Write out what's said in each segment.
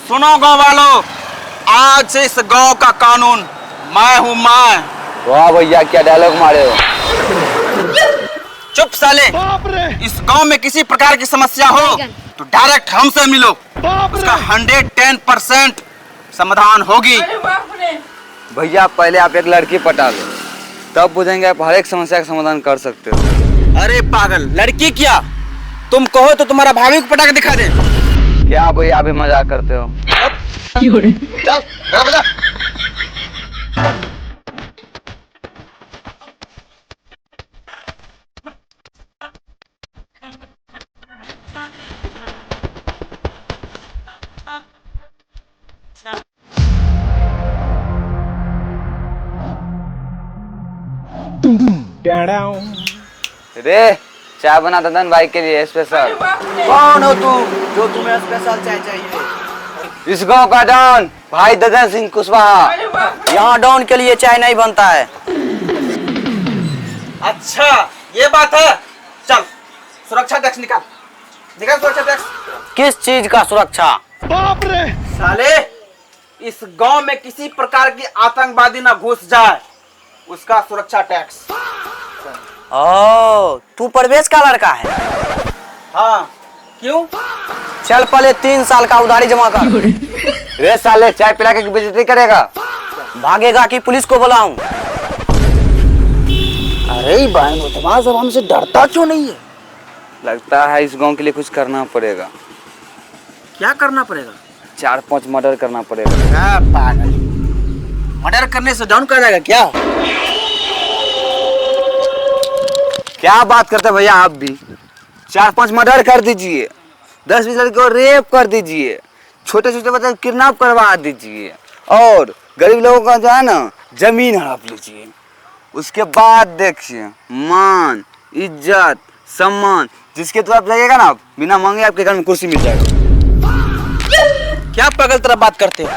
सुनो गांव वालों, आज से इस गांव का कानून मैं हूं मैं। वाह भैया, क्या डायलॉग मारे हो। चुप साले। इस गांव में किसी प्रकार की समस्या हो तो डायरेक्ट हमसे मिलो, उसका 110% समाधान होगी। भैया पहले आप एक लड़की पटा लो, तब बुझेंगे आप हर एक समस्या का समाधान कर सकते हो। अरे पागल, लड़की क्या, तुम कहो तो तुम्हारा भाभी को पटा के दिखा दे। क्या भैया अभी मजाक करते हो। चल, बजा। रे चाय बना ददन भाई के लिए स्पेशल। कौन हो तुम जो तुम्हें स्पेशल चाय चाहिए? इस गांव का डॉन भाई ददन सिंह कुशवाहा। यहाँ डॉन के लिए चाय नहीं बनता है। अच्छा ये बात है, चल सुरक्षा टैक्स निकाल। निकाल सुरक्षा टैक्स। किस चीज का सुरक्षा? बाप रे साले, इस गांव में किसी प्रकार की आतंकवादी ना घुस जाए, उसका सुरक्षा टैक्स। ओ, तू परवेश का लड़का है? हाँ, क्यों? चल पहले 3 साल का उधारी जमा कर। रे साले, चाय पिला के बेइज्जती करेगा। भागेगा कि पुलिस को बुलाऊं? अरे बहन, तुम्हारा सब हमसे डरता क्यों नहीं है? लगता है इस गांव के लिए कुछ करना पड़ेगा। क्या करना पड़ेगा? 4-5 मर्डर करना पड़ेगा। क्या पागल, मर्डर करने से डाउन कर जाएगा क्या? क्या बात करते भैया, आप भी 4-5 मर्डर कर दीजिए, 10-20 लड़के को रेप कर दीजिए, छोटे छोटे बच्चे को किडनैप करवा दीजिए, और गरीब लोगों का जो है ना जमीन हड़प लीजिए। उसके बाद देखिए, मान इज्जत सम्मान जिसके तरफ लगेगा ना, बिना मांगे आपके घर में कुर्सी मिल जाएगा। क्या पागल तरह बात करते हो?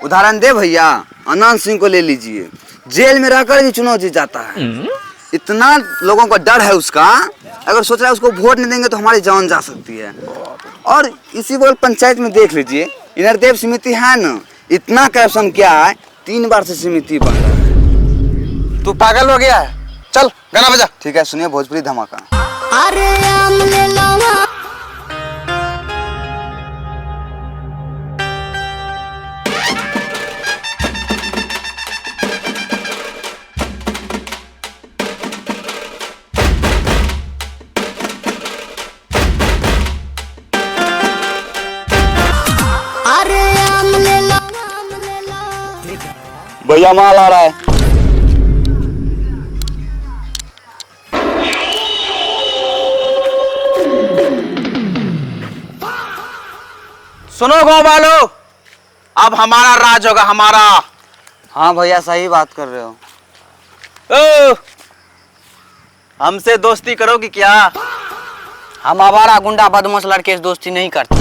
उदाहरण दे भैया, अनंत सिंह को ले लीजिए, जेल में रहकर भी चुनाव जीत जाता है। इतना लोगों को डर है उसका, अगर सोच रहा है उसको वोट नहीं देंगे तो हमारी जान जा सकती है। और इसी बोल पंचायत में देख लीजिए, इनरदेव समिति है ना, इतना करप्शन क्या है, 3 बार से समिति बन रहा है। तू पागल हो गया है? चल गाना बजा। ठीक है, सुनिए भोजपुरी धमाका। अरे आम ले लो। भैया माल आ रहा है। सुनो गांव वालों, अब हमारा राज होगा, हमारा। हाँ भैया, सही बात कर रहे हो। ओ, हमसे दोस्ती करोगी क्या? हम आवारा गुंडा बदमाश लड़के से दोस्ती नहीं करते।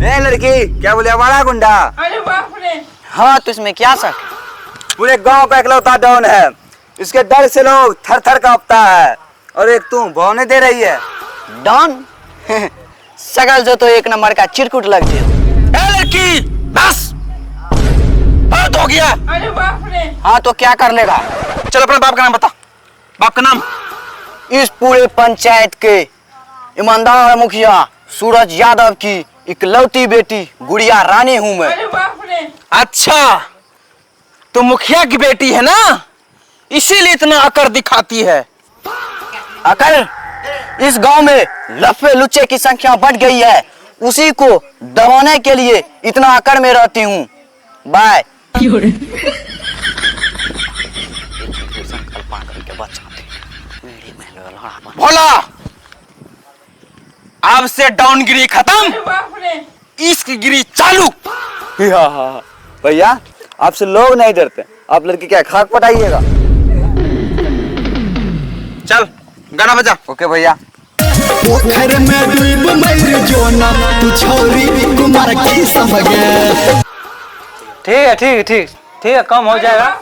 ए लड़की, क्या बोले हमारा गुंडा? अरे बाप रे। हाँ, तो इसमें क्या शक? पूरे गांव का इकलौता डॉन है, इसके डर से लोग थर थर कांपता है। और एक तू भौने दे रही है। डॉन? सकल जो तो एक नंबर का चिरकुट लग गया। लड़की बस, बहुत हो गया। अरे बाप रे। हाँ, तो क्या कर लेगा? चल अपने बाप का नाम बता। बाप का नाम? इस पूरे पंचायत के ईमानदार मुखिया सूरज यादव की इकलौती बेटी गुड़िया रानी हूँ मैं। अरे बाप रे। अच्छा, तो मुखिया की बेटी है ना, इसीलिए इतना अकड़ दिखाती है। अकड़? इस गांव में लफे लुच्चे की संख्या बढ़ गई है, उसी को दबाने के लिए इतना अकड़ में रहती हूँ। बाय। भोला, अब से डाउनगिरी खत्म, इसकी गिरी चालू। हाँ भैया, आपसे लोग नहीं डरते, आप लड़की क्या खाक पटाइएगा। चल गाना बजा। ओके भैया। पोखर में डूब मर जो ना तू छोरी कुमार की समझे। ठीक है ठीक है ठीक ठीक है, कम हो जाएगा।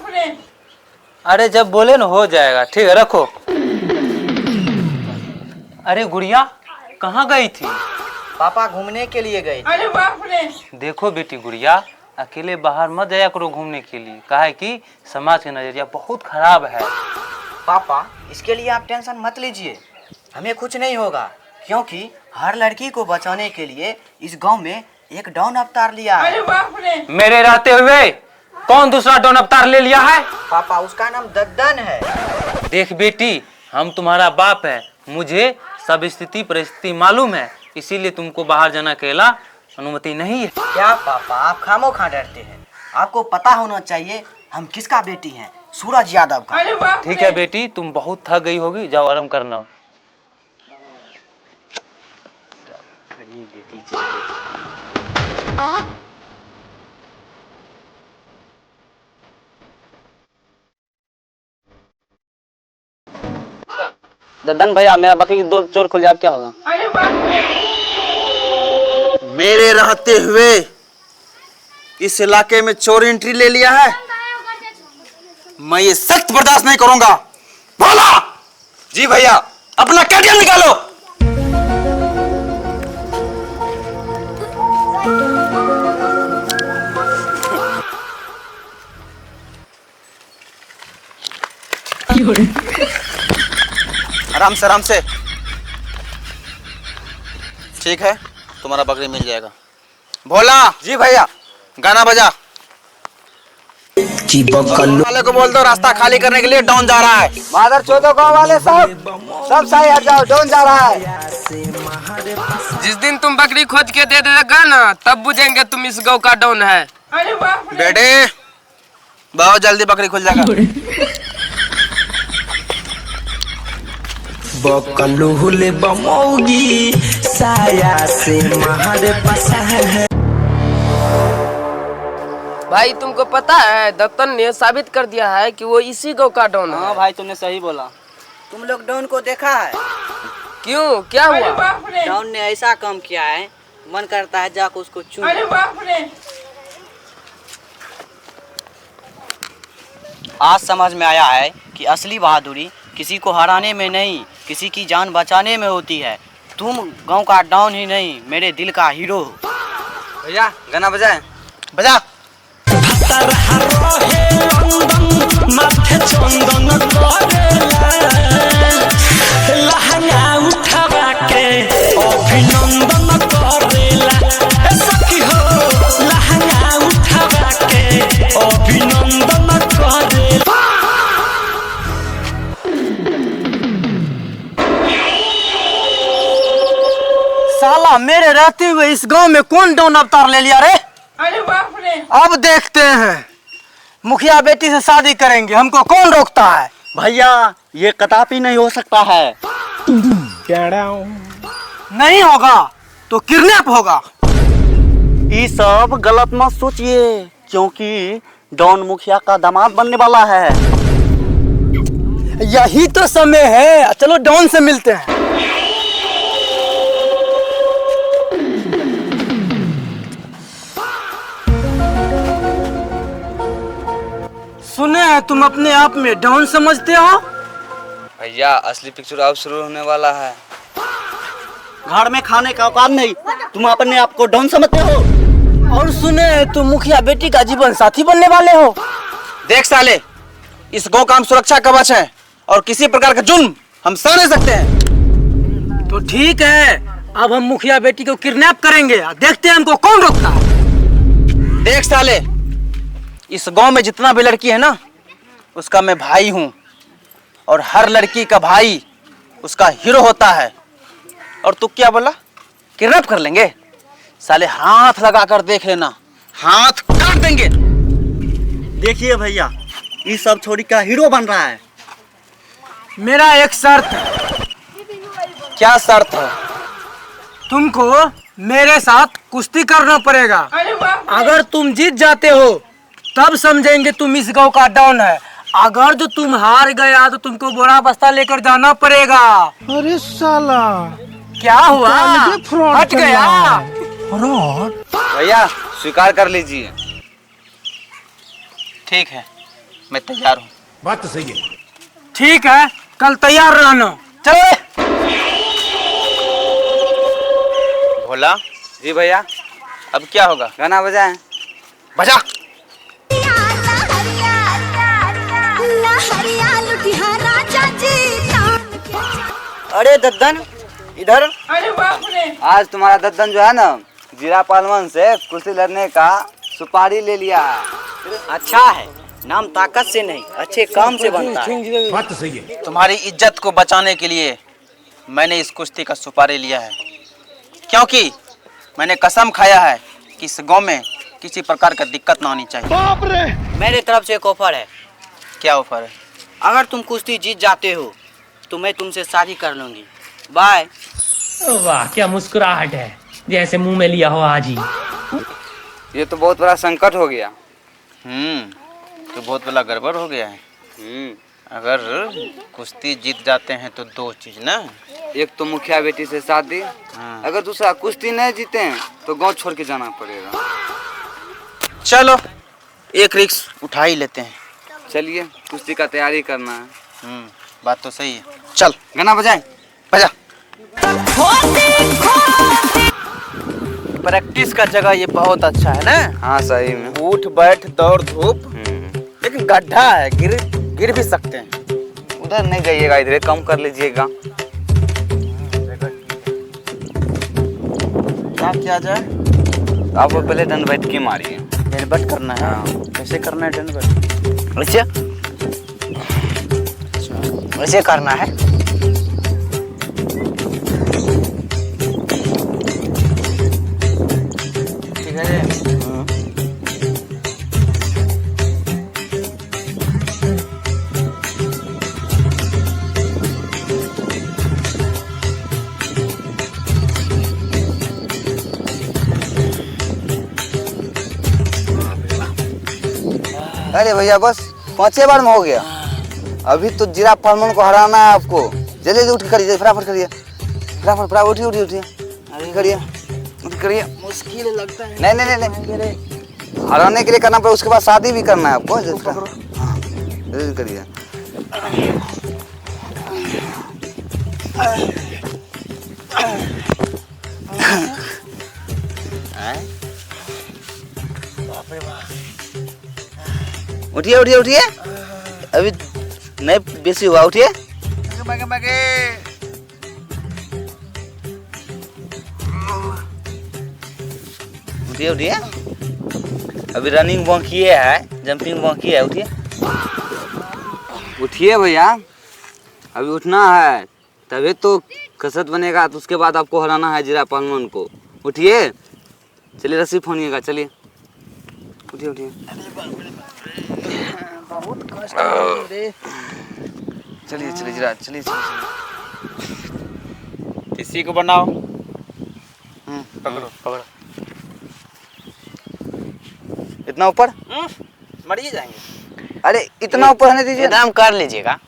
अरे जब बोले ना हो जाएगा, ठीक है रखो। अरे गुड़िया कहाँ गई थी? पापा घूमने के लिए गए। देखो बेटी गुड़िया, अकेले बाहर मत जाया करो घूमने के लिए, काहे है कि समाज का नजरिया बहुत खराब है। पापा इसके लिए आप टेंशन मत लीजिए, हमें कुछ नहीं होगा, क्योंकि हर लड़की को बचाने के लिए इस गांव में एक डॉन अवतार लिया है। मेरे रहते हुए कौन दूसरा डॉन अवतार ले लिया है? पापा उसका नाम दद्दन है। देख बेटी, हम तुम्हारा बाप है, मुझे सब स्थिति परिस्थिति मालूम है, इसीलिए तुमको बाहर जाना अकेला अनुमति नहीं है। क्या पापा आप खामोखा डरते हैं? आपको पता होना चाहिए हम किसका बेटी हैं, सूरज यादव का। ठीक है बेटी, तुम बहुत थक गई होगी, जाओ आराम करना। दद्दन भैया, मेरा बकरी की 2 चोर खुल जाए क्या होगा? मेरे रहते हुए इस इलाके में चोर एंट्री ले लिया है, मैं ये सख्त बर्दाश्त नहीं करूंगा। बोला जी भैया, अपना केटीएम निकालो। आराम से आराम से। ठीक है, तुम्हारा बकरी मिल जाएगा। भोला जी भैया, गाना बजा। वाले को बोल दो रास्ता खाली करने के लिए डॉन जा रहा है। मादर चौदह गाँव वाले सब सही हट जाओ, डॉन जा रहा है। जिस दिन तुम बकरी खोज के दे देगा ना, तब बुझेंगे तुम इस गांव का डॉन है। बेटे बहुत जल्दी बकरी खुल जाएगा। बकलूले बमौगी साया से महारे पसा है। भाई तुमको पता है, दत्तन ने साबित कर दिया है कि वो इसी गांव का डॉन है। हाँ भाई, तुमने सही बोला। तुम लोग डॉन को देखा है? क्यों, क्या हुआ? डॉन ने ऐसा काम किया है, मन करता है जाकर उसको चूम। आज समझ में आया है कि असली बहादुरी किसी को हराने में नहीं, किसी की जान बचाने में होती है। तुम गांव का डॉन ही नहीं, मेरे दिल का हीरो हो। भैया गाना बजाए। बजा। लहंगा उठावा के अभिनंदन करेला, सखी हो लहंगा उठावा के अभिनंदन करेला। साला मेरे रहते हुए इस गांव में कौन डॉन अवतार ले लिया रे? अब देखते हैं, मुखिया बेटी से शादी करेंगे, हमको कौन रोकता है? भैया ये कदापि नहीं हो सकता है। नहीं होगा तो किडनैप होगा। ये सब गलत मत सोचिए, क्योंकि डॉन मुखिया का दामाद बनने वाला है। यही तो समय है, चलो डॉन से मिलते हैं। सुने हैं तुम अपने आप में डॉन समझते हो? भैया असली पिक्चर अब शुरू होने वाला है। घर में खाने का औकात नहीं, तुम अपने आप को डॉन समझते हो। और सुने हैं तुम मुखिया बेटी का जीवन साथी बनने वाले हो। देख साले, इस गांव का हम सुरक्षा कवच है और किसी प्रकार का जुल्म हम सह नहीं सकते हैं। तो ठीक है, अब हम मुखिया बेटी को किडनैप करेंगे, देखते हैं हमको कौन रोकता है। देख साले, इस गांव में जितना भी लड़की है ना, उसका मैं भाई हूं, और हर लड़की का भाई उसका हीरो होता है। और तू क्या बोला? किडनैप कर लेंगे? साले हाथ लगा कर देख लेना, हाथ काट देंगे। देखिए भैया, ये सब छोरी का हीरो बन रहा है। मेरा एक शर्त है। क्या शर्त है? तुमको मेरे साथ कुश्ती करना पड़ेगा। अगर तुम जीत जाते हो तब समझेंगे तुम इस गांव का डॉन है। अगर जो तुम हार गया तो तुमको बोरा बस्ता लेकर जाना पड़ेगा। अरे साला क्या हुआ? फ्रॉड हट गया? भैया स्वीकार कर लीजिए। ठीक है, मैं तैयार हूँ। बात तो सही है। ठीक है, कल तैयार रहना। चलो भोला, जी भैया, अब क्या होगा? गाना बजाएं। बजा। अरे दद्दन इधर। आज तुम्हारा दद्दन जो है ना, जीरा पहलवान से कुश्ती लड़ने का सुपारी ले लिया है। अच्छा है, नाम ताकत से नहीं अच्छे काम से बनता है। बात तो सही है। तुम्हारी इज्जत को बचाने के लिए मैंने इस कुश्ती का सुपारी लिया है, क्योंकि मैंने कसम खाया है कि इस गांव में किसी प्रकार का दिक्कत ना आनी चाहिए। मेरे तरफ से एक ऑफर है। क्या ऑफर है? अगर तुम कुश्ती जीत जाते हो तो मैं तुमसे शादी कर लूंगी। बाय। वाह क्या मुस्कुराहट है, जैसे मुंह में लिया हो आज ही। ये तो बहुत बड़ा संकट हो गया। तो बहुत बड़ा गड़बड़ हो गया है। अगर कुश्ती जीत जाते हैं तो दो चीज ना, एक तो मुखिया बेटी से शादी, अगर दूसरा कुश्ती नहीं जीते हैं तो गांव छोड़ के जाना पड़ेगा। चलो एक रिस्क उठा ही लेते हैं। चलिए, कुश्ती का तैयारी करना है। बात तो सही है। चल गाना बजाएं। बजा। प्रैक्टिस का जगह ये बहुत अच्छा है ना। हाँ सही में। उठ बैठ दौड़ धूप, लेकिन गड्ढा है, गिर भी सकते हैं। उधर नहीं जाइएगा, इधर कम कर लीजिएगा। क्या किया जाए? आप पहले दंड बैठकी मारिए। दंडबट करना है? कैसे करना है दंडबट? वैसे करना है। ठीक है। अरे भैया बस 5 बार में हो गया। अभी तो जीरा पहलवान को हराना है आपको। जल्दी जल्दी उठ के करिए, फटाफट करिए, फटाफट फटाफट उठिए उठिए उठिए। अरे करिए, उठ करिए। मुश्किल लगता है। नहीं नहीं नहीं नहीं, हराने के लिए करना पड़ेगा, उसके बाद शादी भी करना है आपको। जल्दी करिए। उठिए उठिए उठिए, अभी नहीं बेसी हुआ, उठिए। उठिए उठिए, अभी रनिंग बाकी है, जंपिंग बाकी है। उठिए उठिए भैया, अभी उठना है, तभी तो कसरत बनेगा। तो उसके बाद आपको हराना है जीरा पहलवान को। उठिए, चलिए रस्सी फोनिएगा। चलिए उठिए उठिए। बहुत कष्ट है रे। चलिए चलिए जीरा, चलिए चलिए। किसी को बनाओ। पकड़ो पकड़ो। इतना ऊपर मर ही जाएंगे। अरे इतना ऊपर होने दीजिए। एकदम कर लीजिएगा।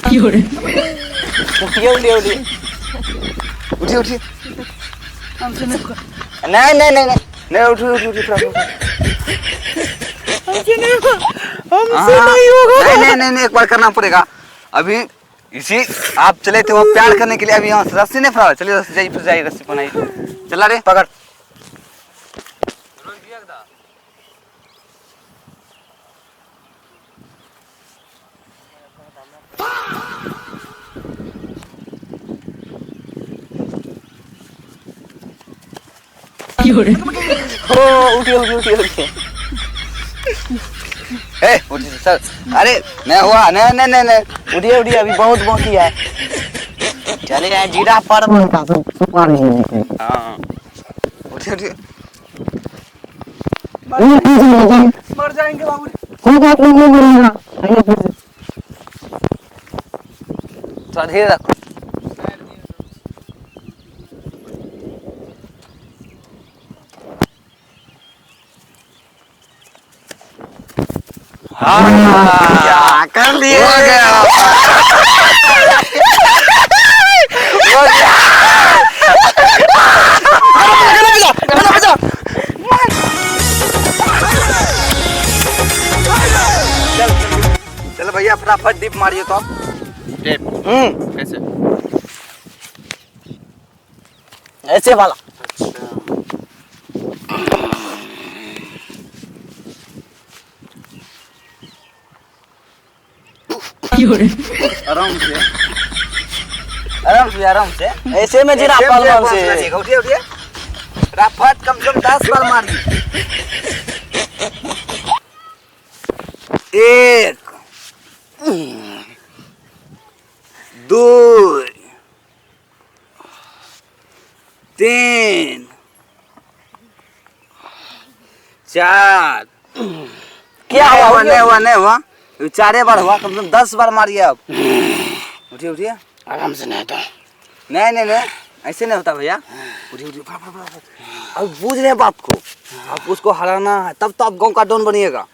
उठिए उठिए उठिए उठिए उठिए। नहीं नहीं नहीं नहीं, उठिए उठिए उठिए। हमसे नहीं होगा। नहीं नहीं नहीं नहीं, एक बार करना पड़ेगा। अभी इसी आप चले थे वो प्यार करने के लिए, अभी यहाँ रस्सी नहीं फड़ा। चलिए रस्सी जाइए, फिर जाइए रस्सी बनाइए। चला रे, पकड़। उठिए उठिए उठिए उठिए। उठिए सर। अरे नहीं हुआ, नहीं नहीं नहीं नहीं, उठिए उठिए, अभी बहुत बाकी है। चले जाए जीरा पहलवान का सुपारी। हाँ उठिए उठिए। मर जाएंगे बाबू। थोड़ा धीरे रखो। हाँ, कर लिए हो गया। चलो भैया फटाफट डिप मारिए तो कैसे? ऐसे वाला आराम से आराम से आराम से ऐसे में जीरा पहलवान से उठिए उठिए फटाफट कम से कम 10 बार मारिए। 1 2 3 4 क्या हुआ? नहीं हुआ 4 बार हुआ, कम से कम 10 बार मारिए आप। उठिए उठिए आराम से नहीं तो नहीं ऐसे नहीं होता भैया। उठिए उठिए फटाफट। अब बूझ रहे बात को, आप उसको हराना है तब तो आप गांव का डॉन बनिएगा,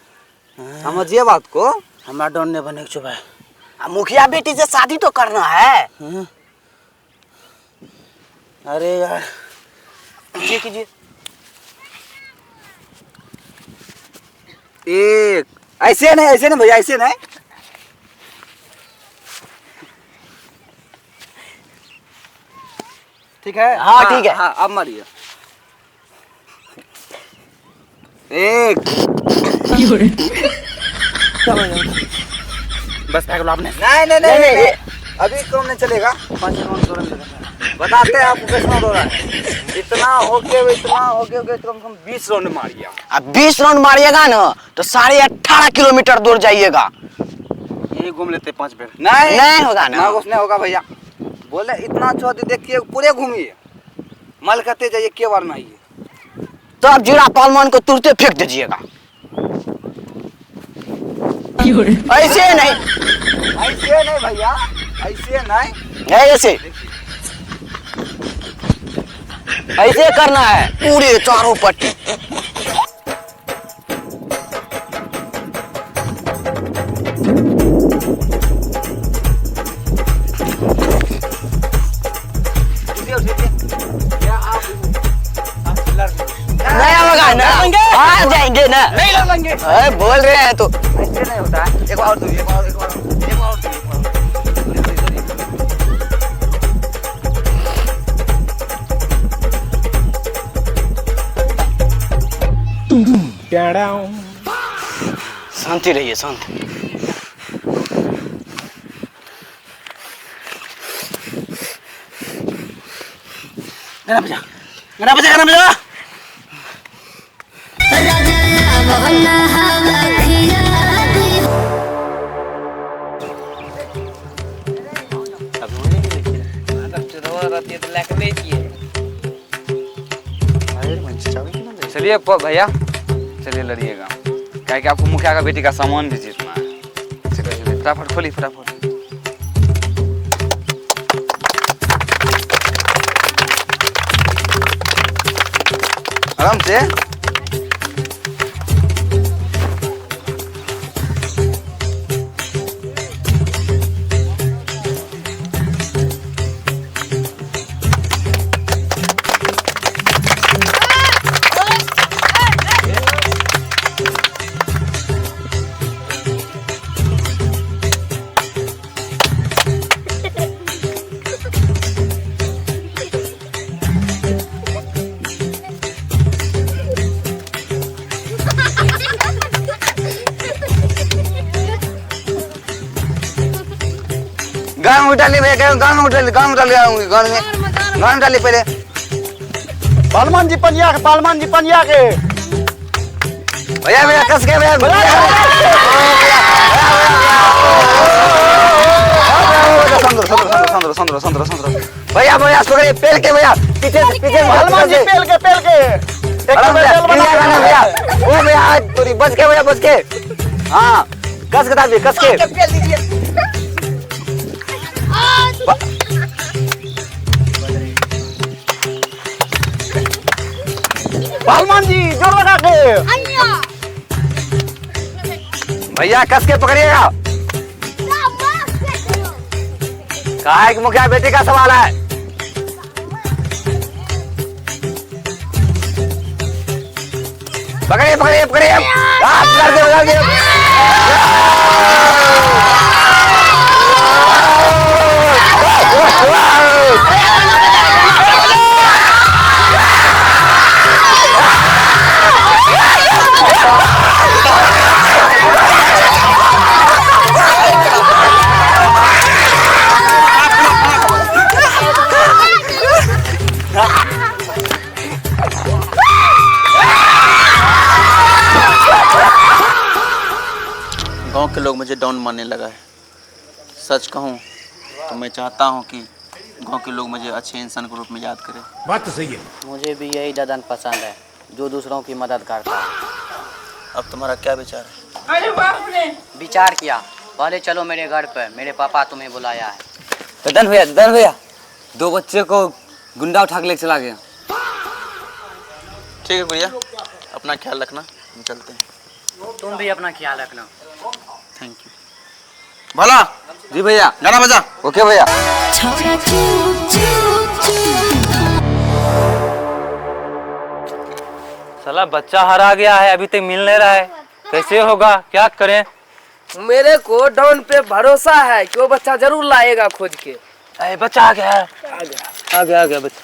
समझिए बात को। हमारा डॉन नहीं बने चुप है। मुखिया बेटी से शादी तो करना है। अरे यार कीजिए कीजिए। 1 ऐसे नहीं भैया, ऐसे नहीं। ठीक है? हाँ, ठीक है। हाँ, अब मारिए। 1 बस फेंक लो आपने। नहीं अभी कौन नहीं चलेगा। 5 राउंड दौड़ने देगा। बताते हैं आपको कैसा हो रहा है। इतना हो गया कम से कम 20 राउंड मारिए। अब 20 राउंड मारिएगा ना तो 18.5 किलोमीटर दूर जाइएगा। यही घूम लेते 5 बेर। नहीं होगा ना। कुछ नहीं होगा भैया। बोले इतना चौथी देखिए पूरे घूमिए, मल करते जाइए, के बार में आइए। तो अब जीरा पहलवान को तुरंत फेंक दीजिएगा। ऐसे नहीं भैया, ऐसे नहीं। ऐसे करना है पूरे चारों पट्टी। नहीं होगा ना, आ जाएंगे ना। नहीं लड़ेंगे। बोल रहे हैं तो ऐसे नहीं होता है। एक और दो, एक और। शांति रहिए, शांत। गाना बजा। चलिए भैया, चलिए लड़िएगा, क्या कि आपको मुखिया का बेटी का सामान भी जीतना है। चलिए फटाफट खोलिए, फटाफट। आराम से। गान में डालिए भैया, गान में डालिए गान में डालिए पहले। पहलवान जी पनिया के भैया कस के भैया। संद्र भैया पकड़िए, पेल के भैया, पीछे पहलवान जी पेल के भैया। ओ भैया पूरी बच के भैया, बच के। हाँ कस के डालिए, कस के। पहलवान जी जोर लगा के। भैया कस के पकड़िएगा। कहा है कि मुखिया बेटी का सवाल है। पकड़िए पकड़िए पकड़िए, कर दे। गांव के लोग मुझे डॉन मानने लगा है। सच कहूं तो मैं चाहता हूं कि गांव के लोग मुझे अच्छे इंसान के रूप में याद करें। बात तो सही है। मुझे भी यही ददन पसंद है जो दूसरों की मदद करता है। अब तुम्हारा क्या विचार है? विचार किया, पहले चलो मेरे घर पर, मेरे पापा तुम्हें बुलाया है। ददन भैया 2 बच्चे को गुंडा उठा के लेके चला गया। ठीक है भैया, अपना ख्याल रखना, हम चलते हैं। तुम भी अपना ख्याल रखना। Thank you. भला जी भैया, गाना बजा। ओके भैया। छोरा चुप चुप चुप। साला बच्चा हरा गया है, अभी तक मिल नहीं रहा है। कैसे होगा, क्या करें? मेरे को डॉन पे भरोसा है कि वो बच्चा जरूर लाएगा खोज के। अरे बच्चा आ गया है। आ गया बच्चा।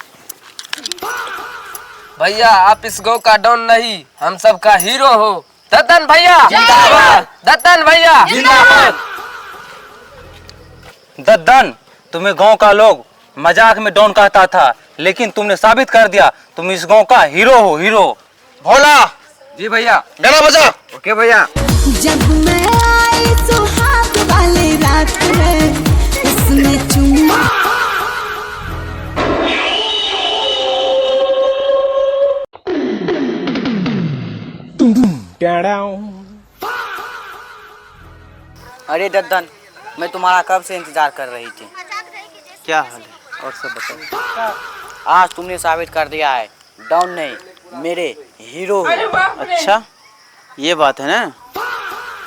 भैया आप इस गाँव का डॉन नहीं, हम सब का हीरो हो। दत्तन भैया जिंदाबाद, दत्तन भैया जिंदाबाद। दद्दन, तुम्हें गांव का लोग मजाक में डॉन कहता था, लेकिन तुमने साबित कर दिया तुम इस गांव का हीरो हो, हीरो। भोला जी भैया, गाना बजा। ओके भैया। जब मैं आई सुहाग वाली रात में उसने चुम्मा। अरे दद्दन, मैं तुम्हारा कब से इंतजार कर रही थी। क्या हाल है और सब बताओ। आज तुमने साबित कर दिया है डॉन नहीं, मेरे हीरो हो। अच्छा ये बात है ना।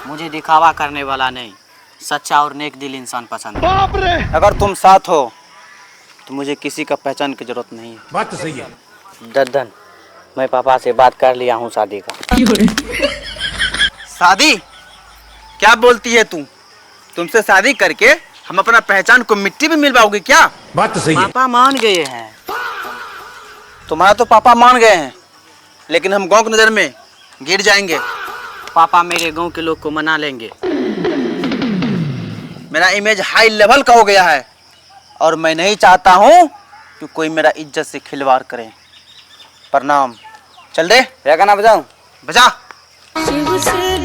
मुझे दिखावा करने वाला नहीं, सच्चा और नेक दिल इंसान पसंद है। अगर तुम साथ हो तो मुझे किसी का पहचान की जरूरत नहीं है। बात तो सही है। दद्दन, मैं पापा से बात कर लिया हूँ शादी का। शादी? क्या बोलती है तू? तुमसे शादी करके हम अपना पहचान को मिट्टी में मिलवाओगे क्या? बात तो सही है। पापा मान गए हैं। तुम्हारा तो पापा मान गए हैं, लेकिन हम गांव की नजर में गिर जाएंगे। पापा मेरे गांव के लोग को मना लेंगे। मेरा इमेज हाई लेवल का हो गया है और मैं नहीं चाहता हूँ कि कोई मेरा इज्जत से खिलवाड़ करे। प्रणाम। चल दे। क्या गाना बजाऊं? बजा। शिव से